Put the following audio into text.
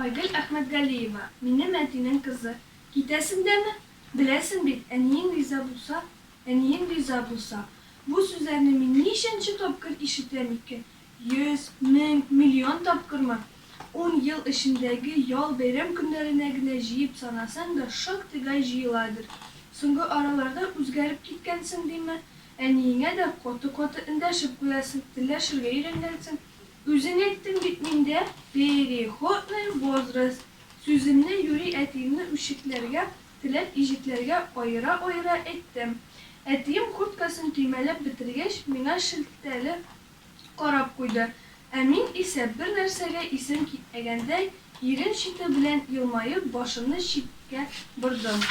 Aygül Ahmetgalieva, minne Мәдинең kızı. Китәсең дәме? Беләсең бит, әниең риза булса. Bu сүзләрне мин ничәнче тапкыр ишетәм икән? 100, 1000, миллион тапкырмы? 10 ел эчендәге ял бәйрәм көннәренә генә җыеп санасаң да шактыйга җыеладыр. Соңгы араларда үзгәреп киткәнсең диме? Әниеңә дә каты-каты эндәшеп куясың, теләшергә өйрәнгәнсең. Үзең әйттең бит миндә, переходный возраст. Сүземне юри әтиемне үчекләргә, теләп ижекләргә аера-аера әйттем. Әтием курткасын төймәләп бетергәч, миңа шелтәле карап куйды. Ә мин исә бер нәрсәгә исем китмәгәндәй, ирен чите белән елмаеп башымны читкә бордым.